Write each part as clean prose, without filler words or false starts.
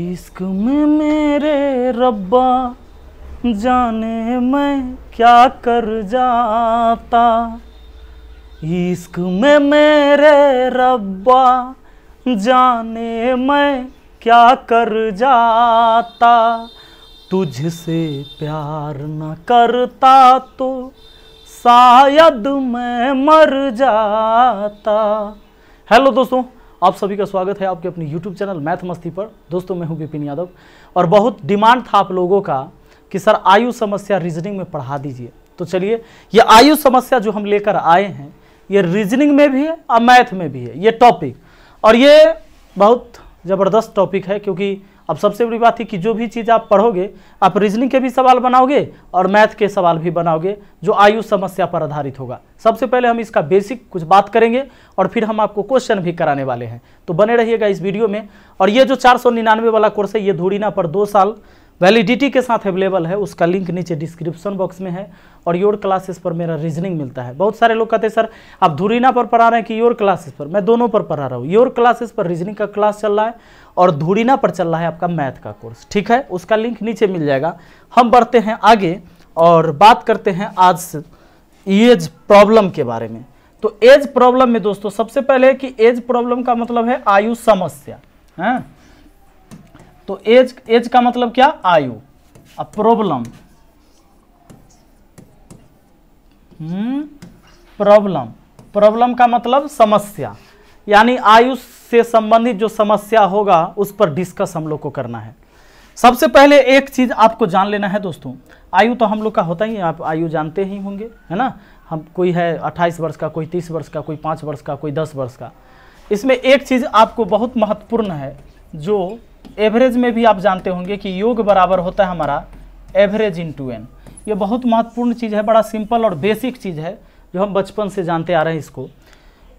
इश्क में मेरे रब्बा जाने मैं क्या कर जाता। इश्क में मेरे रब्बा जाने मैं क्या कर जाता। तुझसे प्यार न करता तो शायद मैं मर जाता। हेलो दोस्तों, आप सभी का स्वागत है आपके अपने YouTube चैनल मैथ मस्ती पर। दोस्तों मैं हूं विपिन यादव और बहुत डिमांड था आप लोगों का कि सर आयु समस्या रीजनिंग में पढ़ा दीजिए। तो चलिए, ये आयु समस्या जो हम लेकर आए हैं ये रीजनिंग में भी है और मैथ में भी है ये टॉपिक, और ये बहुत ज़बरदस्त टॉपिक है क्योंकि अब सबसे बड़ी बात है कि जो भी चीज़ आप पढ़ोगे आप रीजनिंग के भी सवाल बनाओगे और मैथ के सवाल भी बनाओगे जो आयु समस्या पर आधारित होगा। सबसे पहले हम इसका बेसिक कुछ बात करेंगे और फिर हम आपको क्वेश्चन भी कराने वाले हैं, तो बने रहिएगा इस वीडियो में। और ये जो 499 वाला कोर्स है ये धुरीना पर 2 साल वैलिडिटी के साथ अवेलेबल है, उसका लिंक नीचे डिस्क्रिप्शन बॉक्स में है। और योर क्लासेस पर मेरा रीजनिंग मिलता है। बहुत सारे लोग कहते हैं सर आप धुरीना पर पढ़ा रहे हैं कि योर क्लासेस पर, मैं दोनों पर पढ़ा रहा हूँ। योर क्लासेस पर रीजनिंग का क्लास चल रहा है और धुरीना पर चल रहा है आपका मैथ का कोर्स, ठीक है, उसका लिंक नीचे मिल जाएगा। हम बढ़ते हैं आगे और बात करते हैं आज एज प्रॉब्लम के बारे में। तो एज प्रॉब्लम में दोस्तों सबसे पहले कि एज प्रॉब्लम का मतलब है आयु समस्या है। तो एज का मतलब क्या, आयु। अब प्रॉब्लम प्रॉब्लम का मतलब समस्या, यानी आयु से संबंधित जो समस्या होगा उस पर डिस्कस हम लोग को करना है। सबसे पहले एक चीज आपको जान लेना है दोस्तों, आयु तो हम लोग का होता ही है, आप आयु जानते ही होंगे, है ना। हम कोई है 28 वर्ष का, कोई 30 वर्ष का, कोई 5 वर्ष का, कोई 10 वर्ष का। इसमें एक चीज आपको बहुत महत्वपूर्ण है जो एवरेज में भी आप जानते होंगे कि योग बराबर होता है हमारा एवरेज इंटू एन। ये बहुत महत्वपूर्ण चीज़ है, बड़ा सिंपल और बेसिक चीज़ है जो हम बचपन से जानते आ रहे हैं। इसको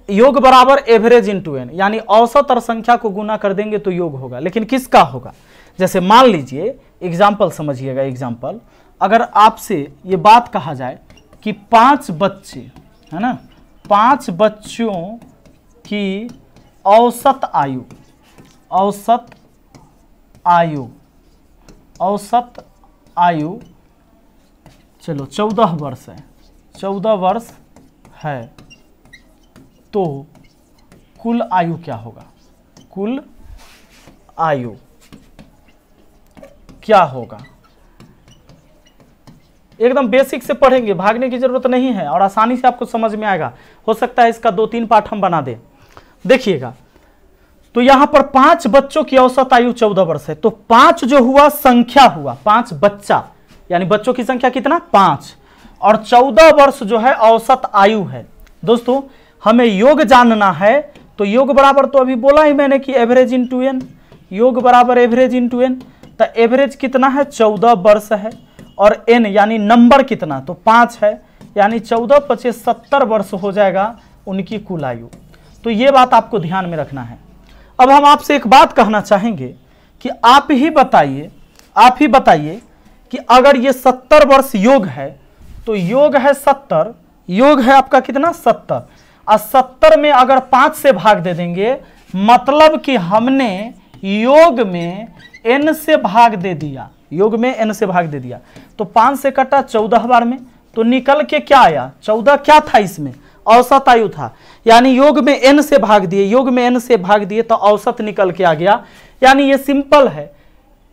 योग बराबर एवरेज इंटू एन, यानी औसत और संख्या को गुना कर देंगे तो योग होगा, लेकिन किसका होगा। जैसे मान लीजिए एग्जाम्पल समझिएगा, एग्जाम्पल अगर आपसे ये बात कहा जाए कि 5 बच्चे, है ना, 5 बच्चों की औसत आयु चलो 14 वर्ष है, 14 वर्ष है, तो कुल आयु क्या होगा, कुल आयु क्या होगा। एकदम बेसिक से पढ़ेंगे, भागने की जरूरत नहीं है और आसानी से आपको समझ में आएगा। हो सकता है इसका 2-3 पाठ हम बना दें। देखिएगा, तो यहां पर 5 बच्चों की औसत आयु 14 वर्ष है, तो 5 जो हुआ संख्या हुआ, 5 बच्चा, यानी बच्चों की संख्या कितना 5, और 14 वर्ष जो है औसत आयु है। दोस्तों हमें योग जानना है, तो योग बराबर तो अभी बोला ही मैंने कि एवरेज इंटू एन, योग बराबर एवरेज इंटू एन। तो एवरेज कितना है 14 वर्ष है, और एन यानी नंबर कितना तो 5 है, यानी 14 × 5 = 70 वर्ष हो जाएगा उनकी कुल आयु। तो ये बात आपको ध्यान में रखना है। अब हम आपसे एक बात कहना चाहेंगे कि आप ही बताइए कि अगर ये 70 वर्ष योग है तो योग है 70, योग है आपका कितना 70, और 70 में अगर 5 से भाग दे देंगे मतलब कि हमने योग में n से भाग दे दिया, योग में n से भाग दे दिया। तो 5 से कटा 14 बार में, तो निकल के क्या आया 14 क्या था, इसमें औसत आयु था, यानी योग में n से भाग दिए, योग में n से भाग दिए तो औसत निकल के आ गया। यानी ये सिंपल है,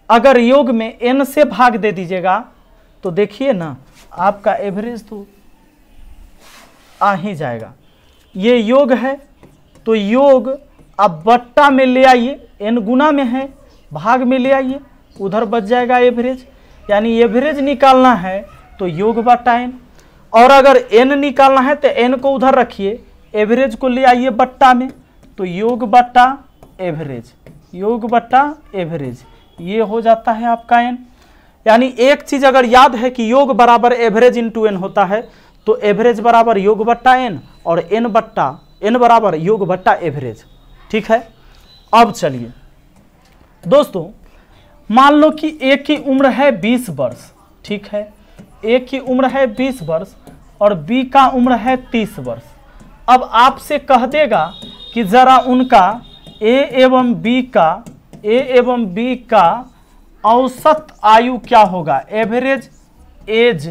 अगर योग में n से भाग दे दीजिएगा तो देखिए ना आपका एवरेज तो आ ही जाएगा। ये योग है तो योग अब बट्टा में ले आइए, n गुना में है, भाग में ले आइए, उधर बच जाएगा एवरेज। यानी एवरेज निकालना है तो योग बट्टा n, और अगर n निकालना है तो n को उधर रखिए, एवरेज को ले आइए बट्टा में, तो योग बट्टा एवरेज, योग बट्टा एवरेज, ये हो जाता है आपका n। यानी एक चीज अगर याद है कि योग बराबर एवरेज इंटू n होता है, तो एवरेज बराबर योग बट्टा n और n बराबर योग बट्टा एवरेज, ठीक है। अब चलिए दोस्तों, मान लो कि A की उम्र है 20 वर्ष, ठीक है, A की उम्र है 20 वर्ष और B का उम्र है 30 वर्ष। अब आपसे कह देगा कि जरा उनका ए एवं बी का ए एवं बी का औसत आयु क्या होगा, एवरेज एज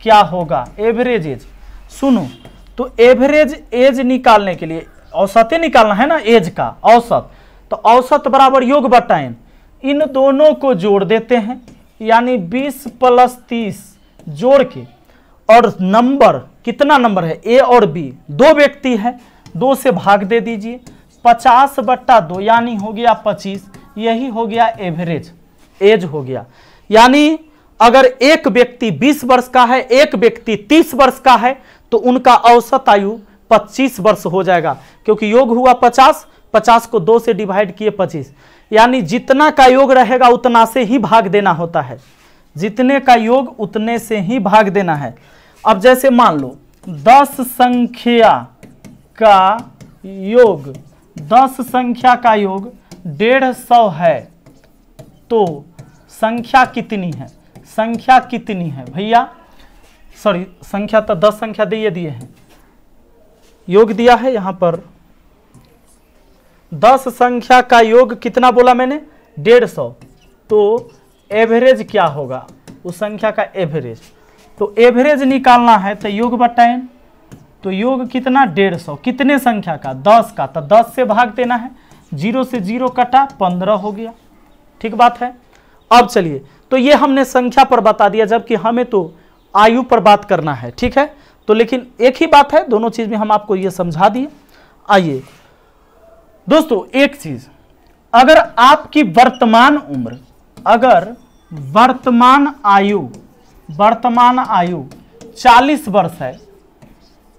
क्या होगा, एवरेज एज। सुनो, तो एवरेज एज निकालने के लिए औसत निकालना है ना, एज का औसत, तो औसत बराबर योग बटा n, इन दोनों को जोड़ देते हैं, यानी 20 + 30 जोड़ के, और नंबर कितना नंबर है, ए और बी, दो व्यक्ति है, 2 से भाग दे दीजिए, 50/2 यानी हो गया 25, यही हो गया एवरेज एज हो गया। यानी अगर एक व्यक्ति 20 वर्ष का है, एक व्यक्ति 30 वर्ष का है, तो उनका औसत आयु 25 वर्ष हो जाएगा, क्योंकि योग हुआ 50, 50 को 2 से डिवाइड किए 25, यानी जितना का योग रहेगा उतना से ही भाग देना होता है, जितने का योग उतने से ही भाग देना है। अब जैसे मान लो 10 संख्या का योग, 10 संख्या का योग 150 है, तो संख्या कितनी है, संख्या कितनी है भैया, सॉरी संख्या तो 10 संख्या दिए हैं, योग दिया है यहां पर, 10 संख्या का योग कितना बोला मैंने, 150, तो एवरेज क्या होगा उस संख्या का एवरेज, तो एवरेज निकालना है तो योग बटा n, तो योग कितना 150, कितने संख्या का, 10 का, तो 10 से भाग देना है, 0 से 0 कटा, 15 हो गया। ठीक बात है। अब चलिए, तो ये हमने संख्या पर बता दिया, जबकि हमें तो आयु पर बात करना है। ठीक है, तो लेकिन एक ही बात है, दोनों चीज में हम आपको ये समझा दिए। आइए दोस्तों, एक चीज, अगर आपकी वर्तमान उम्र, अगर वर्तमान आयु 40 वर्ष है,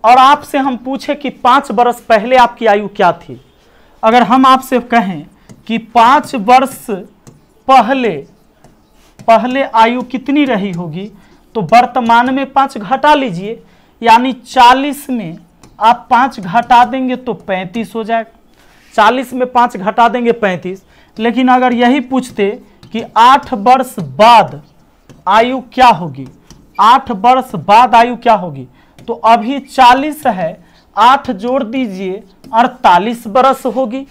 और आपसे हम पूछे कि 5 वर्ष पहले आपकी आयु क्या थी, अगर हम आपसे कहें कि 5 वर्ष पहले आयु कितनी रही होगी, तो वर्तमान में 5 घटा लीजिए, यानी 40 में आप 5 घटा देंगे तो 35 हो जाएगा, 40 में 5 घटा देंगे 35। लेकिन अगर यही पूछते कि 8 वर्ष बाद आयु क्या होगी, 8 वर्ष बाद आयु क्या होगी, तो अभी 40 है, 8 जोड़ दीजिए 48 वर्ष होगी।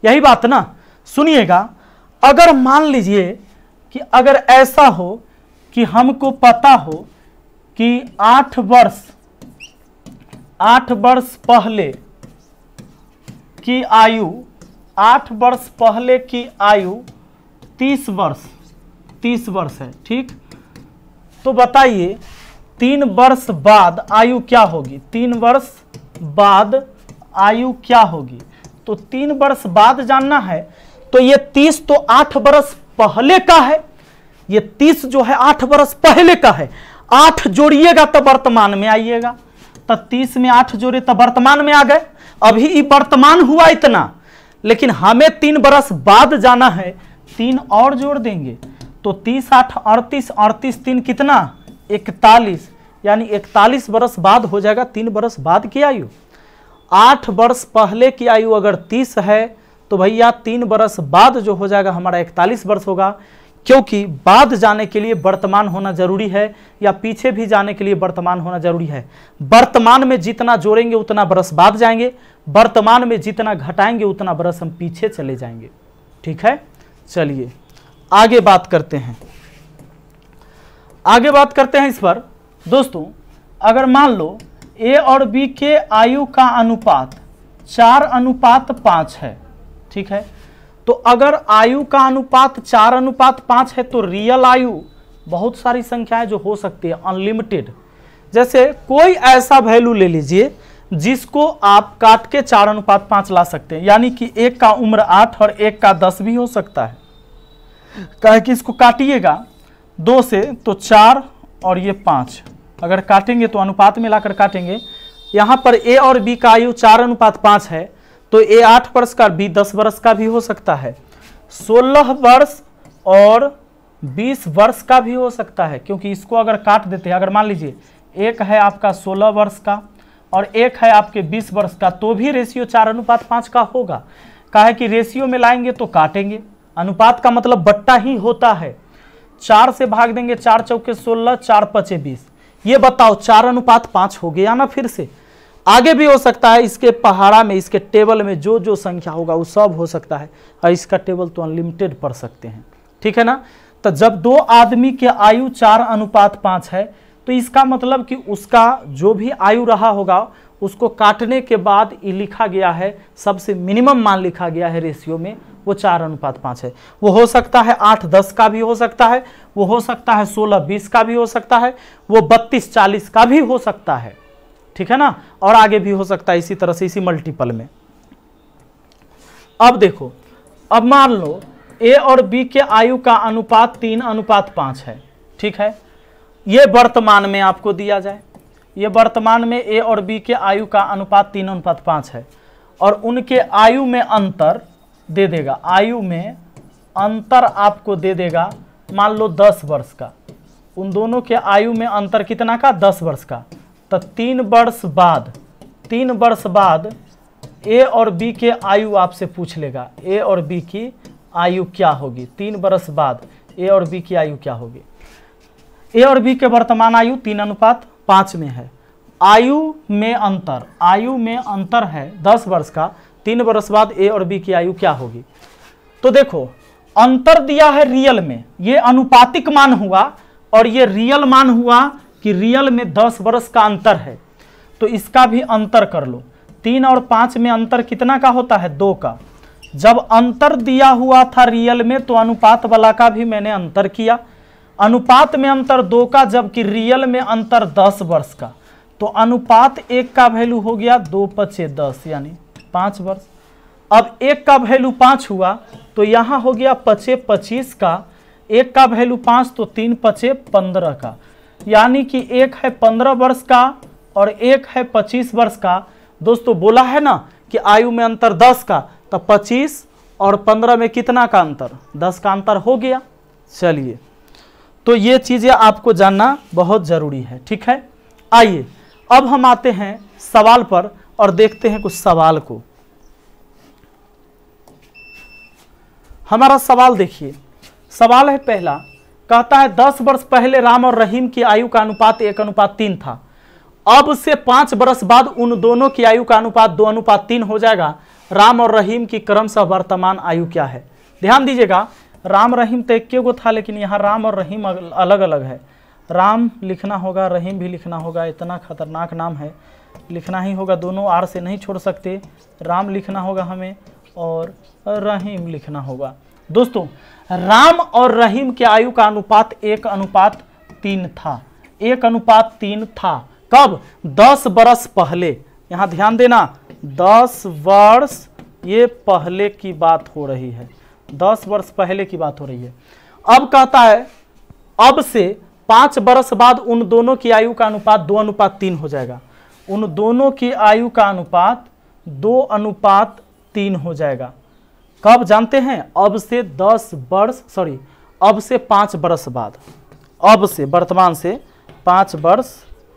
यही बात ना। सुनिएगा, अगर मान लीजिए कि अगर ऐसा हो कि हमको पता हो कि 8 वर्ष पहले की आयु, 8 वर्ष पहले की आयु 30 वर्ष है, ठीक, तो बताइए 3 वर्ष बाद आयु क्या होगी, 3 वर्ष बाद आयु क्या होगी, तो 3 वर्ष बाद जानना है, तो ये 30 तो 8 वर्ष पहले का है, ये 30 जो है 8 वर्ष पहले का है, 8 जोड़िएगा तो वर्तमान में आइएगा, तो 30 में 8 जोड़े तो वर्तमान में आ गए, अभी वर्तमान हुआ इतना, लेकिन हमें 3 वर्ष बाद जाना है, 3 और जोड़ देंगे, तो 30 8 38, 38 3 कितना 41, यानी 41 वर्ष बाद हो जाएगा 3 वर्ष बाद की आयु। 8 वर्ष पहले की आयु अगर 30 है, तो भैया 3 वर्ष बाद जो हो जाएगा हमारा 41 वर्ष होगा, क्योंकि बाद जाने के लिए वर्तमान होना जरूरी है, या पीछे भी जाने के लिए वर्तमान होना जरूरी है। वर्तमान में जितना जोड़ेंगे उतना वर्ष बाद जाएंगे, वर्तमान में जितना घटाएंगे उतना वर्ष हम पीछे चले जाएंगे। ठीक है, चलिए आगे बात करते हैं, इस पर। दोस्तों, अगर मान लो ए और बी के आयु का अनुपात 4:5 है, ठीक है, तो अगर आयु का अनुपात 4:5 है, तो रियल आयु बहुत सारी संख्याएं जो हो सकती है, अनलिमिटेड। जैसे कोई ऐसा वैल्यू ले लीजिए जिसको आप काट के 4:5 ला सकते हैं, यानी कि एक का उम्र 8 और एक का 10 भी हो सकता है। कहे कि इसको काटिएगा 2 से तो 4 और ये 5, अगर काटेंगे तो अनुपात में लाकर काटेंगे, यहाँ पर ए और बी का आयु 4:5 है, तो ए 8 वर्ष का, बी 10 वर्ष का भी हो सकता है, 16 वर्ष और 20 वर्ष का भी हो सकता है, क्योंकि इसको अगर काट देते हैं, अगर मान लीजिए एक है आपका 16 वर्ष का और एक है आपके 20 वर्ष का, तो भी रेशियो 4:5 का होगा। काहे कि रेशियो में लाएंगे तो काटेंगे, अनुपात का मतलब बट्टा ही होता है। 4 से भाग देंगे, 4 चौके 16, 4 पचे 20, ये बताओ 4:5 हो गया ना। फिर से आगे भी हो सकता है, इसके पहाड़ा में, इसके टेबल में जो जो संख्या होगा वो सब हो सकता है, और इसका टेबल तो अनलिमिटेड पढ़ सकते हैं, ठीक है ना। तो जब दो आदमी के आयु 4:5 है, तो इसका मतलब कि उसका जो भी आयु रहा होगा उसको काटने के बाद ये लिखा गया है, सबसे मिनिमम मान लिखा गया है रेशियो में, वो 4:5 है। वो हो सकता है 8:10 का भी हो सकता है, वो हो सकता है 16:20 का भी हो सकता है, वो 32:40 का भी हो सकता है, ठीक है ना, और आगे भी हो सकता है इसी तरह से, इसी मल्टीपल में। अब देखो, अब मान लो ए और बी के आयु का अनुपात 3:5 है, ठीक है। ये वर्तमान में आपको दिया जाए, ये वर्तमान में ए और बी के आयु का अनुपात 3:5 है, और उनके आयु में अंतर दे देगा, आयु में अंतर आपको दे देगा मान लो 10 वर्ष का। उन दोनों के आयु में अंतर कितना का? 10 वर्ष का। तो 3 वर्ष बाद ए और बी के आयु आपसे पूछ लेगा, ए और बी की आयु क्या होगी। 3 वर्ष बाद ए और बी की आयु क्या होगी। ए और बी के वर्तमान आयु 3:5 में है। आयु में अंतर है 10 वर्ष का। 3 वर्ष बाद ए और बी की आयु क्या होगी। तो देखो, अंतर दिया है रियल में, ये अनुपातिक मान हुआ, और ये रियल मान हुआ कि रियल में 10 वर्ष का अंतर है। तो इसका भी अंतर कर लो। 3 और 5 में अंतर कितना का होता है? 2 का। जब अंतर दिया हुआ था रियल में, तो अनुपात वाला का भी मैंने अंतर किया। अनुपात में अंतर 2 का, जबकि रियल में अंतर 10 वर्ष का। तो अनुपात 1 का वैल्यू हो गया 2×5 = 10, यानी 5 वर्ष। अब 1 का वैल्यू 5 हुआ, तो यहाँ हो गया 5×5 का। 1 का वैल्यू 5, तो 3×5 = 15 का, यानी कि एक है 15 वर्ष का और एक है 25 वर्ष का। दोस्तों बोला है ना कि आयु में अंतर 10 का, तो 25 और 15 में कितना का अंतर? 10 का अंतर हो गया। चलिए, तो ये चीजें आपको जानना बहुत जरूरी है, ठीक है। आइए अब हम आते हैं सवाल पर और देखते हैं कुछ सवाल को। हमारा सवाल देखिए, सवाल है पहला, कहता है 10 वर्ष पहले राम और रहीम की आयु का अनुपात 1:3 था। अब से 5 वर्ष बाद उन दोनों की आयु का अनुपात 2:3 हो जाएगा। राम और रहीम की क्रमशः वर्तमान आयु क्या है? ध्यान दीजिएगा, राम रहीम तो एक को था, लेकिन यहाँ राम और रहीम अलग अलग है। राम लिखना होगा, रहीम भी लिखना होगा, इतना खतरनाक नाम है, लिखना ही होगा, दोनों आर से नहीं छोड़ सकते। राम लिखना होगा हमें और रहीम लिखना होगा। दोस्तों, राम और रहीम के आयु का अनुपात 1:3 था। 1:3 था। कब? 10 वर्ष पहले। यहां ध्यान देना, 10 वर्ष ये पहले की बात हो रही है, 10 वर्ष पहले की बात हो रही है। अब कहता है अब से 5 वर्ष बाद उन दोनों की आयु का अनुपात 2:3 हो जाएगा। उन दोनों की आयु का अनुपात 2:3 हो जाएगा। कब जानते हैं? अब से 5 वर्ष बाद, अब से वर्तमान से 5 वर्ष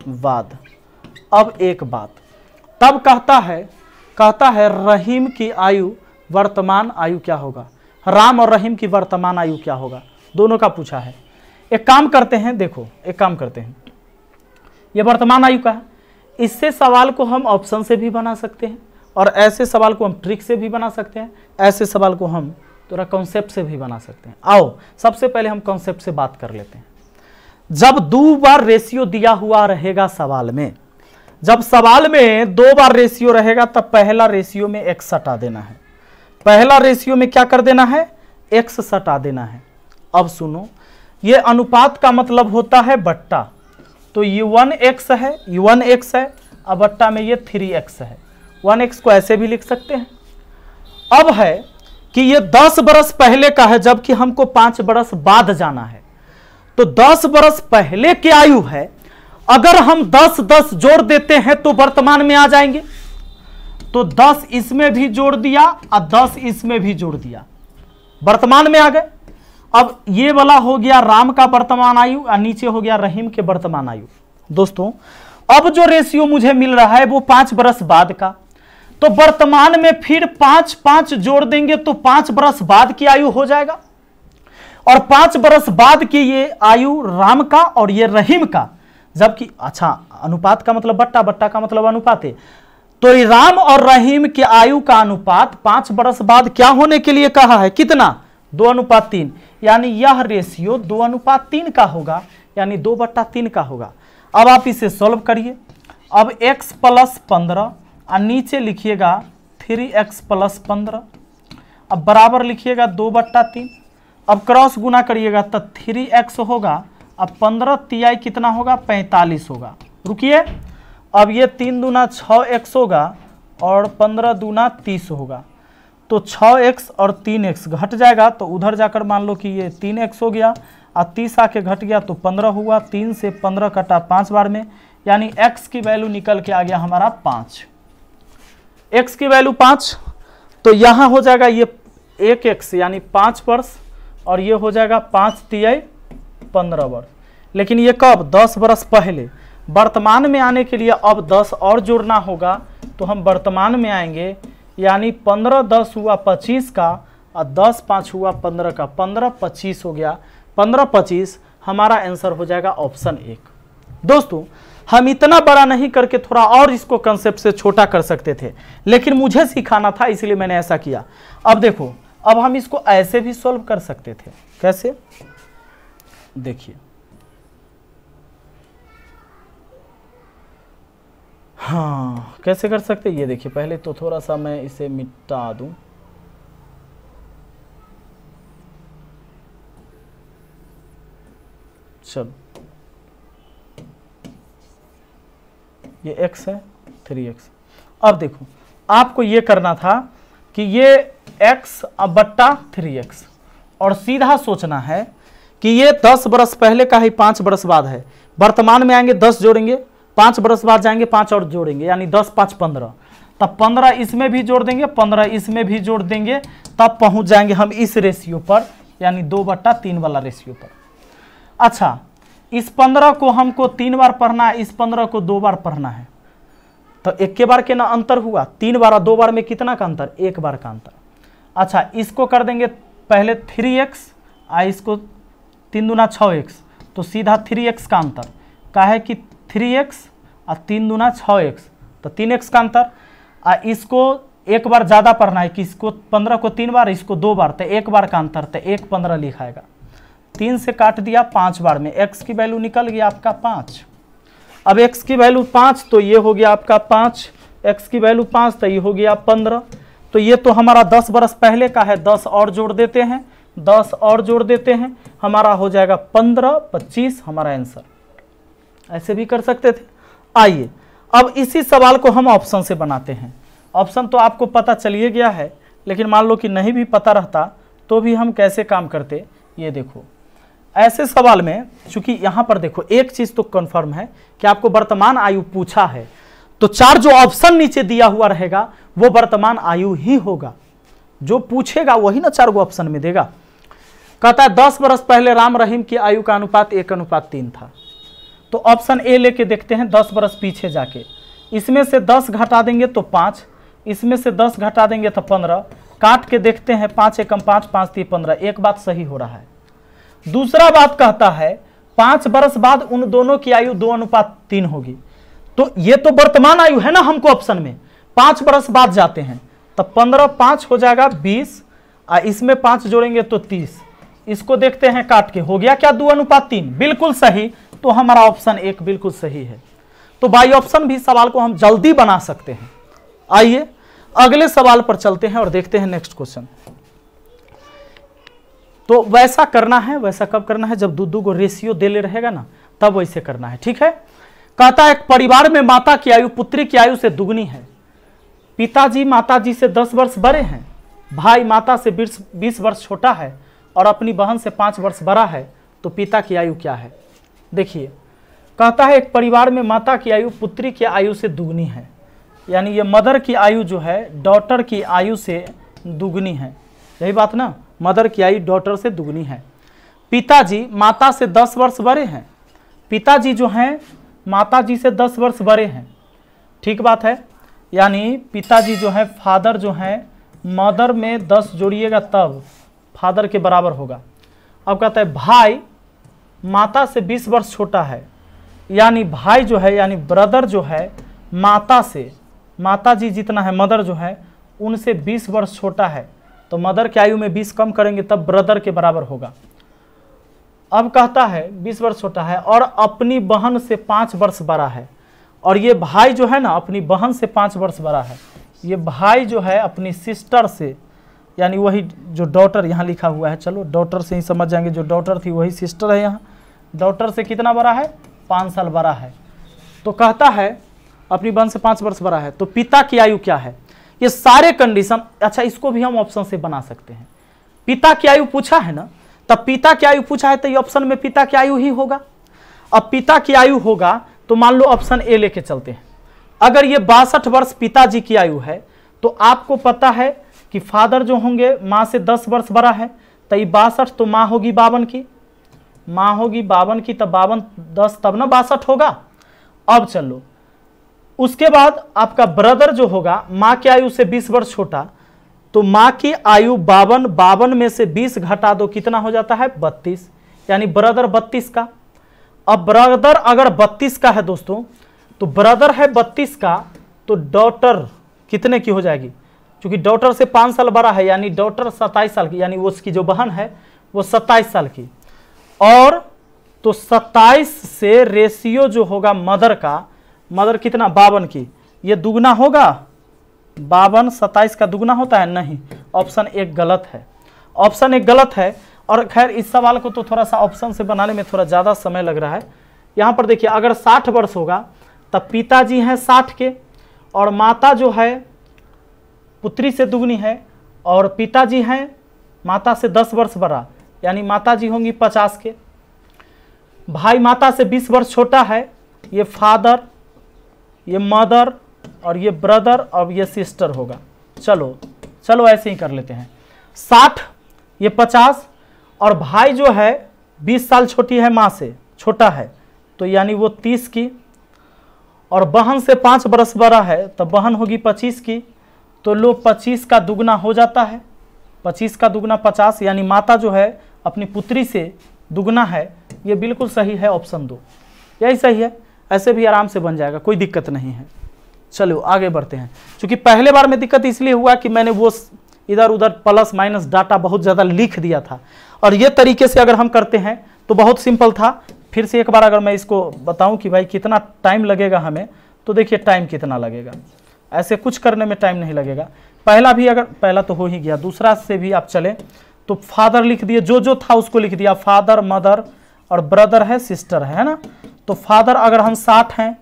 बाद। अब एक बात, तब कहता है रहीम की आयु, वर्तमान आयु क्या होगा। राम और रहीम की वर्तमान आयु क्या होगा, दोनों का पूछा है। एक काम करते हैं, देखो एक काम करते हैं, ये वर्तमान आयु का है, इससे सवाल को हम ऑप्शन से भी बना सकते हैं, और ऐसे सवाल को हम ट्रिक से भी बना सकते हैं, ऐसे सवाल को हम थोड़ा कॉन्सेप्ट से भी बना सकते हैं। आओ सबसे पहले हम कॉन्सेप्ट से बात कर लेते हैं। जब 2 बार रेशियो दिया हुआ रहेगा सवाल में, जब सवाल में 2 बार रेशियो रहेगा, तब पहला रेशियो में x सटा देना है। पहला रेशियो में क्या कर देना है? x सटा देना है। अब सुनो, ये अनुपात का मतलब होता है बट्टा, तो ये 1x है, ये 1x है, अब बट्टा में ये 3x है। 1x को ऐसे भी लिख सकते हैं। अब है कि ये 10 बरस पहले का है, जबकि हमको 5 बरस बाद जाना है। तो 10 बरस पहले की आयु है, अगर हम 10-10 जोड़ देते हैं तो वर्तमान में आ जाएंगे। तो 10 इसमें भी जोड़ दिया और 10 इसमें भी जोड़ दिया, वर्तमान में आ गए। अब ये वाला हो गया राम का वर्तमान आयु और नीचे हो गया रहीम के वर्तमान आयु। दोस्तों, अब जो रेशियो मुझे मिल रहा है वो 5 बरस बाद का, तो वर्तमान में फिर 5-5 जोड़ देंगे तो 5 बरस बाद की आयु हो जाएगा, और 5 बरस बाद की ये आयु राम का और ये रहीम का। जबकि अच्छा, अनुपात का मतलब बट्टा, बट्टा का मतलब अनुपात है। तो राम और रहीम की आयु का अनुपात 5 बरस बाद क्या होने के लिए कहा है, कितना, 2:3, यानी यह रेशियो 2:3 का होगा, यानी 2/3 का होगा। अब आप इसे सॉल्व करिए। अब x + 15 और नीचे लिखिएगा 3x + 15, अब बराबर लिखिएगा 2/3। अब क्रॉस गुना करिएगा तो 3x होगा, अब 15 तिहाई कितना होगा, 45 होगा। रुकिए, अब ये 3 दूना 6x होगा और 15 दूना 30 होगा, तो 6x और 3x घट जाएगा, तो उधर जाकर मान लो कि ये 3x हो गया और 30 आके घट गया तो 15 हुआ। 3 से 15 कटा 5 बार में, यानी x की वैल्यू निकल के आ गया हमारा 5। x की वैल्यू 5, तो यहाँ हो जाएगा ये 1x यानी 5 वर्ष, और ये हो जाएगा 5 तिहाई 15 वर्ष। लेकिन ये कब, 10 बरस पहले। वर्तमान में आने के लिए अब 10 और जोड़ना होगा, तो हम वर्तमान में आएंगे, यानी 15 10 हुआ 25 का और 10 5 हुआ 15 का, 15 25 हो गया। 15 25 हमारा आंसर हो जाएगा ऑप्शन 1। दोस्तों, हम इतना बड़ा नहीं करके थोड़ा और इसको कंसेप्ट से छोटा कर सकते थे, लेकिन मुझे सिखाना था इसलिए मैंने ऐसा किया। अब देखो, अब हम इसको ऐसे भी सॉल्व कर सकते थे। कैसे, देखिए, हाँ कैसे कर सकते, ये देखिए, पहले तो थोड़ा सा मैं इसे मिटा दूं। चलो, ये x है, 3x। अब देखो, आपको ये करना था कि ये x बट्टा 3x, और सीधा सोचना है कि ये 10 बरस पहले का ही 5 बरस बाद है। वर्तमान में आएंगे 10 जोड़ेंगे, 5 बरस बाद जाएंगे 5 और जोड़ेंगे, यानी 10 5 15, तब 15 इसमें भी जोड़ देंगे, 15 इसमें भी जोड़ देंगे, तब पहुंच जाएंगे हम इस रेशियो पर, यानी 2/3 वाला रेशियो पर। अच्छा, इस 15 को हमको 3 बार पढ़ना है, इस 15 को 2 बार पढ़ना है, तो एक के बार के ना अंतर हुआ, 3 बार और 2 बार में कितना का अंतर, 1 बार का अंतर। अच्छा, इसको कर देंगे पहले 3x, इसको 3 दूना 6x, तो सीधा 3x का अंतर का है कि 3x और 3 दूना 6x, तो 3x का अंतर। इसको एक बार ज़्यादा पढ़ना है कि इसको 15 को 3 बार, इसको 2 बार, तो 1 बार का अंतर, तो 1 15 लिखाएगा। 3 से काट दिया 5 बार में, x की वैल्यू निकल गया आपका 5। अब x की वैल्यू 5, तो ये हो गया आपका 5, x की वैल्यू 5, तो ये हो गया 15। तो ये तो हमारा 10 बरस पहले का है, 10 और जोड़ देते हैं, 10 और जोड़ देते हैं, हमारा हो जाएगा 15 25 हमारा आंसर। ऐसे भी कर सकते थे। आइए अब इसी सवाल को हम ऑप्शन से बनाते हैं। ऑप्शन तो आपको पता चलिए गया है, लेकिन मान लो कि नहीं भी पता रहता तो भी हम कैसे काम करते, ये देखो। ऐसे सवाल में चूंकि यहाँ पर देखो एक चीज तो कंफर्म है कि आपको वर्तमान आयु पूछा है, तो 4 जो ऑप्शन नीचे दिया हुआ रहेगा वो वर्तमान आयु ही होगा। जो पूछेगा वही ना 4 ऑप्शन में देगा। कहता है 10 बरस पहले राम रहीम की आयु का अनुपात 1:3 था। तो ऑप्शन ए लेके देखते हैं, 10 बरस पीछे जाके, इसमें से 10 घटा देंगे तो 5, इसमें से 10 घटा देंगे तो 15, काट के देखते हैं 5 एकम 5, 5 3 15, एक बात सही हो रहा है। दूसरा बात कहता है 5 बरस बाद उन दोनों की आयु 2:3 होगी। तो ये तो वर्तमान आयु है ना हमको ऑप्शन में, 5 बरस बाद जाते हैं, तब 15 5 हो जाएगा 20, इसमें 5 जोड़ेंगे तो 30। इसको देखते हैं काट के, हो गया क्या 2:3, बिल्कुल सही। तो हमारा ऑप्शन 1 बिल्कुल सही है। तो बाई ऑप्शन भी सवाल को हम जल्दी बना सकते हैं। आइए अगले सवाल पर चलते हैं और देखते हैं नेक्स्ट क्वेश्चन। तो वैसा करना है, वैसा कब करना है, जब दो को रेशियो दे ले रहेगा ना, तब वैसे करना है, ठीक है। कहता है एक परिवार में माता की आयु पुत्री की आयु से दुगनी है। पिताजी माताजी से 10 वर्ष बड़े हैं, भाई माता से 20 वर्ष छोटा है और अपनी बहन से 5 वर्ष बड़ा है, तो पिता की आयु क्या है। देखिए, कहता है एक परिवार में माता की आयु पुत्री की आयु से दुगनी है, यानी ये मदर की आयु जो है डॉटर की आयु से दुगनी है, यही बात ना, मदर की आयु डॉटर से दुगनी है। पिताजी माता से 10 वर्ष बड़े हैं, पिताजी जो हैं माताजी से 10 वर्ष बड़े हैं, ठीक बात है। यानी पिताजी जो है, फादर जो है, मदर में 10 जोड़िएगा तब फादर के बराबर होगा। अब कहता है भाई माता से 20 वर्ष छोटा है, यानी भाई जो है यानी ब्रदर जो है माता से, माता जी जितना है मदर जो है उनसे 20 वर्ष छोटा है, तो मदर की आयु में 20 कम करेंगे तब ब्रदर के बराबर होगा। अब कहता है 20 वर्ष छोटा है और अपनी बहन से 5 वर्ष बड़ा है, और ये भाई जो है ना अपनी बहन से 5 वर्ष बड़ा है। ये भाई जो है अपनी सिस्टर से, यानी वही जो डॉटर यहाँ लिखा हुआ है, चलो डॉटर से ही समझ जाएंगे, जो डॉटर थी वही सिस्टर है यहाँ। डॉटर से कितना बड़ा है? 5 साल बड़ा है। तो कहता है अपनी बहन से 5 वर्ष बड़ा है, तो पिता की आयु क्या है? ये सारे कंडीशन, अच्छा इसको भी हम ऑप्शन से बना सकते हैं। पिता की आयु पूछा है ना, तब पिता की आयु पूछा है तो ये ऑप्शन में पिता की आयु ही होगा। अब पिता की आयु होगा तो मान लो ऑप्शन ए लेके चलते हैं। अगर ये 62 वर्ष पिताजी की आयु है तो आपको पता है कि फादर जो होंगे माँ से 10 वर्ष बड़ा है, तो ये 62 तो माँ होगी 52 की, माँ होगी 52 की, तब 52 10 तब ना 62 होगा। अब चलो उसके बाद आपका ब्रदर जो होगा माँ की आयु से 20 वर्ष छोटा, तो माँ की आयु 52 में से 20 घटा दो, कितना हो जाता है? 32, यानी ब्रदर 32 का। अब ब्रदर अगर 32 का है दोस्तों, तो ब्रदर है 32 का, तो डॉटर कितने की हो जाएगी? क्योंकि डॉटर से 5 साल बड़ा है, यानी डॉटर 27 साल की, यानी वो उसकी जो बहन है वो 27 साल की। और तो 27 से रेशियो जो होगा मदर का, मदर कितना? 52 की, ये दुगना होगा? 52 27 का दुगना होता है? नहीं, ऑप्शन एक गलत है, ऑप्शन एक गलत है। और खैर इस सवाल को तो थोड़ा सा ऑप्शन से बनाने में थोड़ा ज़्यादा समय लग रहा है। यहाँ पर देखिए अगर 60 वर्ष होगा तब पिताजी हैं 60 के, और माता जो है पुत्री से दुगनी है, और पिताजी हैं माता से 10 वर्ष बड़ा, यानी माता जी होंगी 50 के। भाई माता से 20 वर्ष छोटा है, ये फादर, ये मदर, और ये ब्रदर, और ये सिस्टर होगा। चलो चलो ऐसे ही कर लेते हैं। 60, ये 50, और भाई जो है 20 साल छोटी है माँ से, छोटा है, तो यानी वो 30 की, और बहन से 5 बरस बड़ा है, तो बहन होगी 25 की, तो लो 25 का दुगना हो जाता है, 25 का दुगना 50, यानी माता जो है अपनी पुत्री से दुगना है। ये बिल्कुल सही है, ऑप्शन 2 यही सही है। ऐसे भी आराम से बन जाएगा, कोई दिक्कत नहीं है। चलो आगे बढ़ते हैं। क्योंकि पहले बार में दिक्कत इसलिए हुआ कि मैंने वो इधर उधर प्लस माइनस डाटा बहुत ज़्यादा लिख दिया था, और ये तरीके से अगर हम करते हैं तो बहुत सिंपल था। फिर से एक बार अगर मैं इसको बताऊं कि भाई कितना टाइम लगेगा हमें, तो देखिए टाइम कितना लगेगा, ऐसे कुछ करने में टाइम नहीं लगेगा। पहला भी अगर, पहला तो हो ही गया, दूसरा से भी आप चले तो फादर लिख दिए, जो जो था उसको लिख दिया, फादर, मदर, और ब्रदर है, सिस्टर है ना। तो फादर अगर हम 60 हैं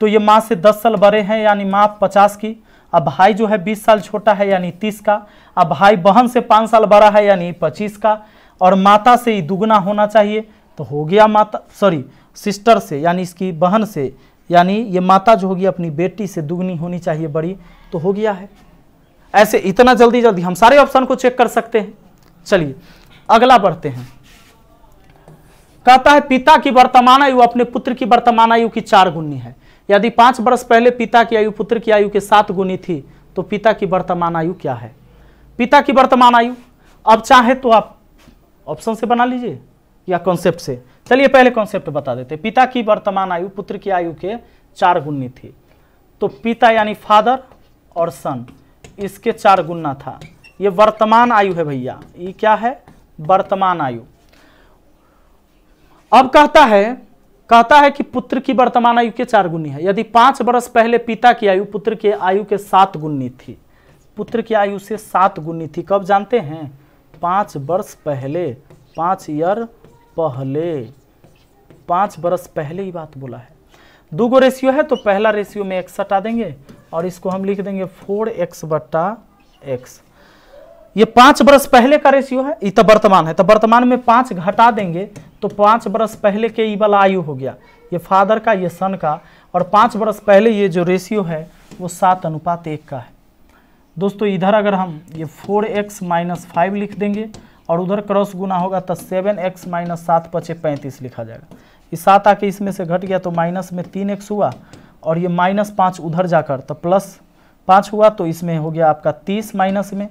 तो ये माँ से 10 साल बड़े हैं, यानी माँ 50 की। अब भाई जो है 20 साल छोटा है, यानी 30 का। अब भाई बहन से 5 साल बड़ा है, यानी 25 का, और माता से ही दुगना होना चाहिए, तो हो गया माता, सॉरी सिस्टर से, यानी इसकी बहन से, यानी ये माता जो होगी अपनी बेटी से दुगनी होनी चाहिए बड़ी, तो हो गया है। ऐसे इतना जल्दी जल्दी हम सारे ऑप्शन को चेक कर सकते हैं। चलिए अगला बढ़ते हैं। कहता है पिता की वर्तमान आयु अपने पुत्र की वर्तमान आयु की 4 गुनी है। यदि 5 वर्ष पहले पिता की आयु पुत्र की आयु के 7 गुनी थी तो पिता की वर्तमान आयु क्या है? पिता की वर्तमान आयु, अब चाहे तो आप ऑप्शन से बना लीजिए या कॉन्सेप्ट से। चलिए पहले कॉन्सेप्ट बता देते। पिता की वर्तमान आयु पुत्र की आयु के 4 गुनी थी, तो पिता यानी फादर और सन, इसके 4 गुना था। ये वर्तमान आयु है भैया, ये क्या है? वर्तमान आयु। अब कहता है कि पुत्र की वर्तमान आयु के 4 गुनी है। यदि 5 वर्ष पहले पिता की आयु पुत्र के आयु के 7 गुनी थी, पुत्र की आयु से 7 गुनी थी, कब जानते हैं? 5 वर्ष पहले, 5 ईयर पहले, 5 वर्ष पहले ही बात बोला है। 2 गो रेशियो है तो पहला रेशियो में x हटा देंगे और इसको हम लिख देंगे 4x/x। ये 5 वर्ष पहले का रेशियो है, ये तो वर्तमान है, तो वर्तमान में 5 घटा देंगे तो 5 वर्ष पहले के ये वाला आयु हो गया, ये फादर का, ये सन का, और 5 वर्ष पहले ये जो रेशियो है वो 7:1 का है। दोस्तों इधर अगर हम ये 4x - 5 लिख देंगे और उधर क्रॉस गुना होगा तो 7x - 7 × 35 लिखा जाएगा। ये 7 आके इसमें से घट गया तो माइनस में 3x हुआ, और ये -5 उधर जाकर तो +5 हुआ, तो इसमें हो गया आपका 30 माइनस में,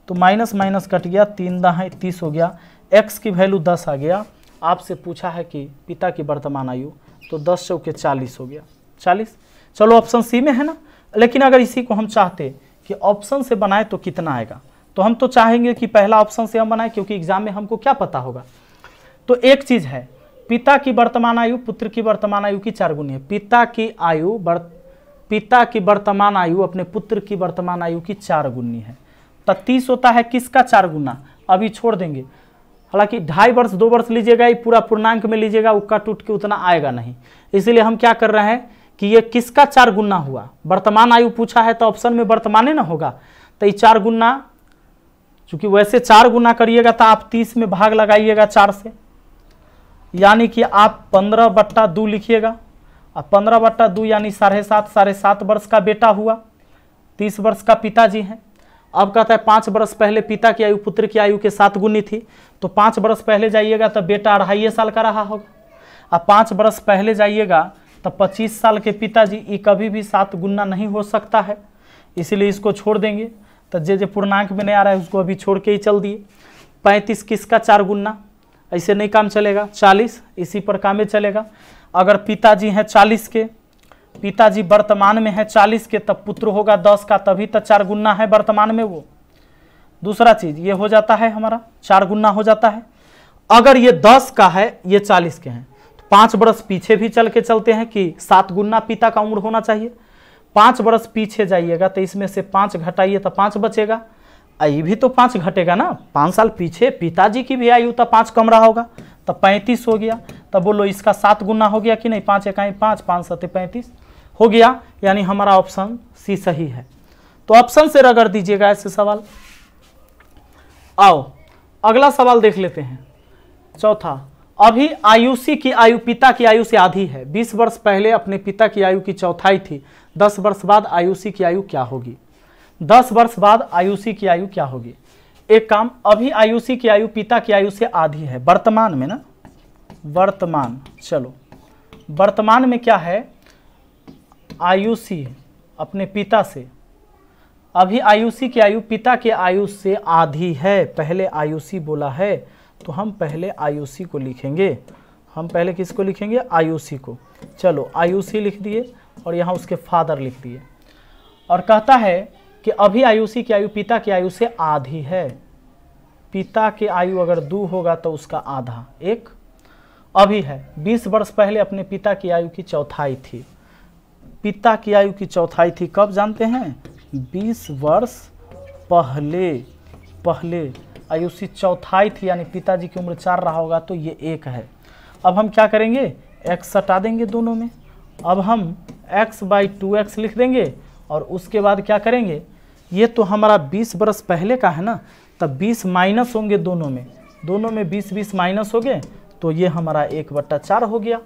तो माइनस माइनस कट गया, 3 दाएं 30 हो गया, x की वैल्यू 10 आ गया। आपसे पूछा है कि पिता की वर्तमान आयु, तो 10 चौके 40 हो गया 40। चलो ऑप्शन सी में है ना। लेकिन अगर इसी को हम चाहते कि ऑप्शन से बनाए तो कितना आएगा, तो हम तो चाहेंगे कि पहला ऑप्शन से हम बनाए, क्योंकि एग्जाम में हमको क्या पता होगा। तो एक चीज है, पिता की वर्तमान आयु पुत्र की वर्तमान आयु की 4 गुनी है। पिता की वर्तमान आयु अपने पुत्र की वर्तमान आयु की 4 गुनी है। तो 30 होता है किसका 4 गुना, अभी छोड़ देंगे। हालांकि 2.5 वर्ष 2 वर्ष लीजिएगा, ये पूरा पूर्णांक में लीजिएगा, उक्का टूट के उतना आएगा नहीं। इसीलिए हम क्या कर रहे हैं कि ये किसका 4 गुना हुआ, वर्तमान आयु पूछा है तो ऑप्शन में वर्तमाने ना होगा, तो ये 4 गुना, चूंकि वैसे 4 गुना करिएगा तो आप 30 में भाग लगाइएगा 4 से, यानी कि आप 15/2 लिखिएगा। अब 15/2 यानी 7.5 वर्ष का बेटा हुआ, 30 वर्ष का पिताजी है। अब कहता है 5 वर्ष पहले पिता की आयु पुत्र की आयु के 7 गुनी थी, तो 5 वर्ष पहले जाइएगा तो बेटा 2.5 साल का रहा होगा। अब 5 वर्ष पहले जाइएगा तो 25 साल के पिताजी, ये कभी भी 7 गुना नहीं हो सकता है, इसीलिए इसको छोड़ देंगे। तो जे पूर्णांक में नहीं आ रहा है उसको अभी छोड़ के ही चल दिए। 35 किसका 4 गुना, ऐसे नहीं काम चलेगा। 40 इसी पर काम चलेगा। अगर पिताजी हैं 40 के, पिताजी वर्तमान में है 40 के, तब पुत्र होगा 10 का, तभी तो 4 गुना है वर्तमान में वो। दूसरा चीज ये हो जाता है हमारा 4 गुना हो जाता है। अगर ये 10 का है, ये 40 के हैं, तो 5 वर्ष पीछे भी चल के चलते हैं कि 7 गुना पिता का उम्र होना चाहिए। 5 वर्ष पीछे जाइएगा तो इसमें से 5 घटाइए तो 5 बचेगा, ये भी तो 5 घटेगा ना। 5 साल पीछे पिताजी की भी आयु तो 5 कम रहा होगा, तो 35 हो गया। तब बोलो इसका 7 गुना हो गया कि नहीं, 5 एकाई 5, 5 सते 35 हो गया, यानी हमारा ऑप्शन सी सही है। तो ऑप्शन से रगड़ दीजिएगा ऐसे सवाल। आओ अगला सवाल देख लेते हैं। चौथा, अभी आयुषी की आयु पिता की आयु से आधी है। 20 वर्ष पहले अपने पिता की आयु की चौथाई थी। 10 वर्ष बाद आयुषी की आयु क्या होगी। 10 वर्ष बाद आयुषी की आयु क्या होगी। एक काम, अभी आयुषी की आयु पिता की आयु से आधी है वर्तमान में ना, वर्तमान। चलो वर्तमान में क्या है, आयुषी अपने पिता से, अभी आयुषी की आयु पिता की आयु से आधी है। पहले आयुषी बोला है तो हम पहले आयुषी को लिखेंगे। हम पहले किसको लिखेंगे, आयुषी को। चलो आयुषी लिख दिए और यहाँ उसके फादर लिख दिए। और कहता है कि अभी आयुषी की आयु पिता की आयु से आधी है। पिता की आयु अगर 2 होगा तो उसका आधा 1 अभी है। 20 वर्ष पहले अपने पिता की आयु की चौथाई थी। पिता की आयु की चौथाई थी कब जानते हैं, 20 वर्ष पहले आयुषी चौथाई थी, यानी पिताजी की उम्र 4 रहा होगा, तो ये 1 है। अब हम क्या करेंगे, x हटा देंगे दोनों में। अब हम x/2x लिख देंगे और उसके बाद क्या करेंगे, ये तो हमारा 20 वर्ष पहले का है ना, तब 20 माइनस होंगे दोनों में 20 माइनस हो गए, तो ये हमारा 1/4 हो गया।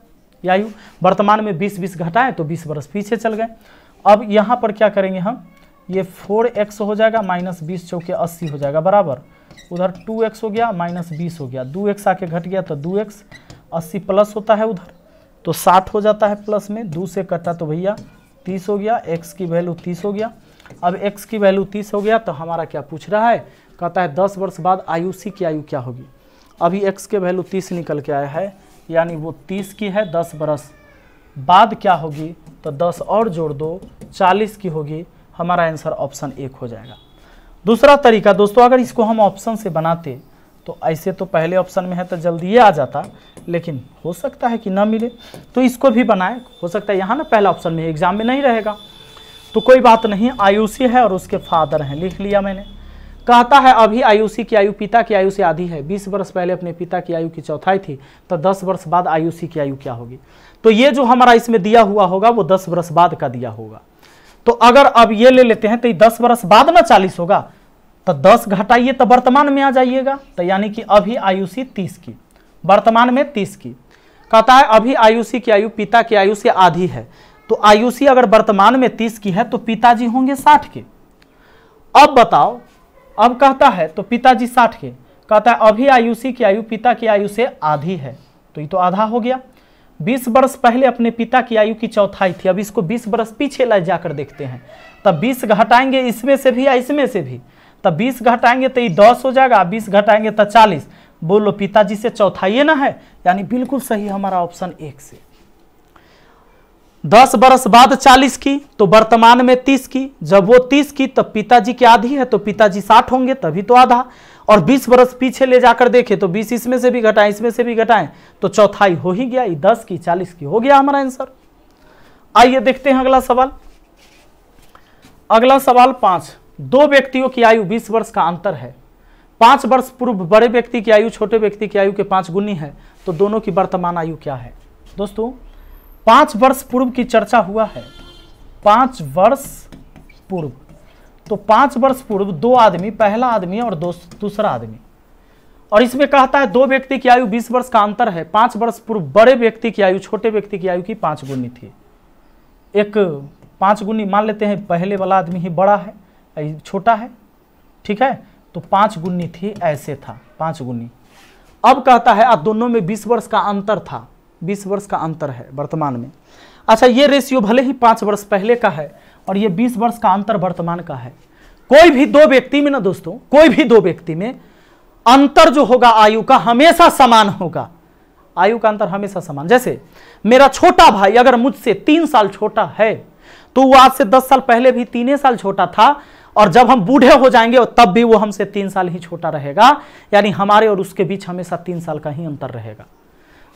आयु वर्तमान में 20 घटाएं तो 20 वर्ष पीछे चल गए। अब यहाँ पर क्या करेंगे हम, ये 4x हो जाएगा माइनस 20 चौके 80 हो जाएगा बराबर, उधर 2x हो गया माइनस 20 हो गया, 2x आके घट गया तो 2x, 80 प्लस होता है उधर तो 60 हो जाता है प्लस में, 2 से कटा तो भैया 30 हो गया, x की वैल्यू 30 हो गया। अब x की वैल्यू 30 हो गया तो हमारा क्या पूछ रहा है, कहता है 10 वर्ष बाद आयुषी की आयु क्या होगी। अभी x के वैल्यू 30 निकल के आया है, यानी वो 30 की है, 10 वर्ष बाद क्या होगी, तो 10 और जोड़ दो 40 की होगी। हमारा आंसर ऑप्शन 1 हो जाएगा। दूसरा तरीका दोस्तों, अगर इसको हम ऑप्शन से बनाते तो ऐसे तो पहले ऑप्शन में है तो जल्दी ये आ जाता, लेकिन हो सकता है कि ना मिले, तो इसको भी बनाए। हो सकता है यहाँ ना पहला ऑप्शन में एग्जाम में नहीं रहेगा, तो कोई बात नहीं, आयुषी है और उसके फादर हैं, लिख लिया मैंने। कहता है अभी आयुषी की आयु पिता की आयु से आधी है। 20 वर्ष पहले अपने पिता की आयु की चौथाई थी, तो 10 वर्ष बाद आयुषी की आयु क्या होगी। तो ये जो हमारा इसमें दिया हुआ होगा वो 10 वर्ष बाद का दिया होगा। तो अगर अब ये ले लेते हैं तो 10 वर्ष बाद ना 40 होगा, तो 10 घटाइए तो वर्तमान में आ जाइएगा, तो यानी कि अभी आयुषी 30 की, वर्तमान में 30 की। कहता है अभी आयुषी की आयु पिता की आयु से आधी है, तो आयुषी अगर वर्तमान में 30 की है तो पिताजी होंगे 60 के। अब बताओ, अब कहता है तो पिताजी 60 के, कहता है अभी आयुषी की आयु पिता की आयु से आधी है, तो ये तो आधा हो गया। 20 वर्ष पहले अपने पिता की आयु की चौथाई थी। अब इसको 20 वर्ष पीछे ले जाकर देखते हैं, तब 20 घटाएंगे इसमें से भी या इसमें से भी, तब 20 घटाएंगे तो ये 10 हो जाएगा, 20 घटाएंगे तो 40। बोलो पिताजी से चौथाई ना है, यानी बिल्कुल सही हमारा ऑप्शन 1 से। 10 बरस बाद 40 की तो वर्तमान में 30 की। जब वो 30 की तब पिताजी की आधी है तो पिताजी 60 होंगे, तभी तो आधा। और 20 बरस पीछे ले जाकर देखे तो 20 इसमें से भी घटाएं, इसमें से भी घटाएं तो चौथाई हो ही गया। 10 की 40 की हो गया हमारा आंसर। आइए देखते हैं अगला सवाल। अगला सवाल 5। दो व्यक्तियों की आयु 20 वर्ष का अंतर है। 5 वर्ष पूर्व बड़े व्यक्ति की आयु छोटे व्यक्ति की आयु के 5 गुनी है, तो दोनों की वर्तमान आयु क्या है? दोस्तों 5 वर्ष पूर्व की चर्चा हुआ है। 5 वर्ष पूर्व, तो 5 वर्ष पूर्व दो आदमी, पहला आदमी और दूसरा आदमी, और इसमें कहता है दो व्यक्ति की आयु 20 वर्ष का अंतर है। 5 वर्ष पूर्व बड़े व्यक्ति की आयु छोटे व्यक्ति की आयु की 5 गुनी थी। एक 5 गुनी मान लेते हैं, पहले वाला आदमी ही बड़ा है, छोटा है, ठीक है, तो 5 गुनी थी, ऐसे था 5 गुनी। अब कहता है अब दोनों में 20 वर्ष का अंतर था, 20 वर्ष का अंतर है वर्तमान में। अच्छा, ये रेशियो भले ही 5 वर्ष पहले का है और ये 20 वर्ष का अंतर वर्तमान का है। कोई भी दो व्यक्ति में ना दोस्तों, कोई भी दो व्यक्ति में अंतर जो होगा आयु का हमेशा समान होगा। आयु का अंतर हमेशा समान। जैसे मेरा छोटा भाई अगर मुझसे 3 साल छोटा है तो वो आज से 10 साल पहले भी 3 साल छोटा था, और जब हम बूढ़े हो जाएंगे तब भी वो हमसे 3 साल ही छोटा रहेगा। यानी हमारे और उसके बीच हमेशा 3 साल का ही अंतर रहेगा।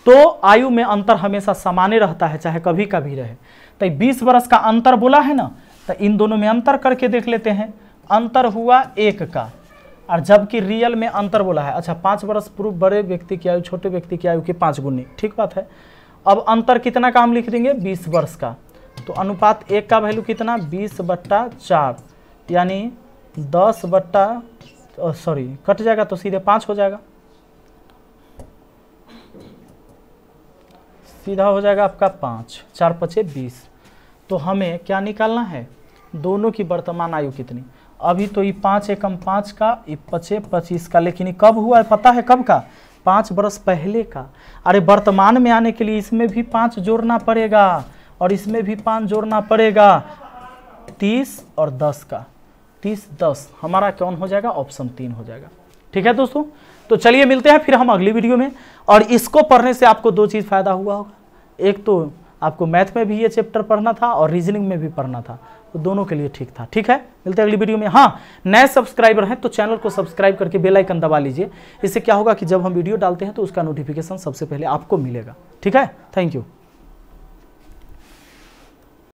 तो आयु में अंतर हमेशा सामान्य रहता है, चाहे कभी कभी रहे। तो 20 वर्ष का अंतर बोला है ना, तो इन दोनों में अंतर करके देख लेते हैं। अंतर हुआ 1 का, और जबकि रियल में अंतर बोला है। अच्छा, 5 वर्ष पूर्व बड़े व्यक्ति की आयु छोटे व्यक्ति की आयु के 5 गुनी, ठीक बात है। अब अंतर कितना का हम लिख देंगे? 20 वर्ष का। तो अनुपात 1 का वैल्यू कितना? 20/4, यानी 10 कट जाएगा तो सीधे 5 हो जाएगा, सीधा हो जाएगा आपका 5। 4 5 20। तो हमें क्या निकालना है? दोनों की वर्तमान आयु कितनी? अभी तो ये 5 एकम 5 का, ये 5 25 का, लेकिन ये कब हुआ है पता है? कब का? 5 वर्ष पहले का। अरे वर्तमान में आने के लिए इसमें भी 5 जोड़ना पड़ेगा और इसमें भी 5 जोड़ना पड़ेगा। 30 और 10 का, 30 10 हमारा कौन हो जाएगा? ऑप्शन 3 हो जाएगा। ठीक है दोस्तों, तो चलिए मिलते हैं फिर हम अगली वीडियो में। और इसको पढ़ने से आपको 2 चीज़ फायदा हुआ होगा। एक तो आपको मैथ में भी ये चैप्टर पढ़ना था और रीजनिंग में भी पढ़ना था, तो दोनों के लिए ठीक था। ठीक है, मिलते हैं अगली वीडियो में। हाँ, नए सब्सक्राइबर हैं तो चैनल को सब्सक्राइब करके बेल आइकन दबा लीजिए। इससे क्या होगा कि जब हम वीडियो डालते हैं तो उसका नोटिफिकेशन सबसे पहले आपको मिलेगा। ठीक है, थैंक यू।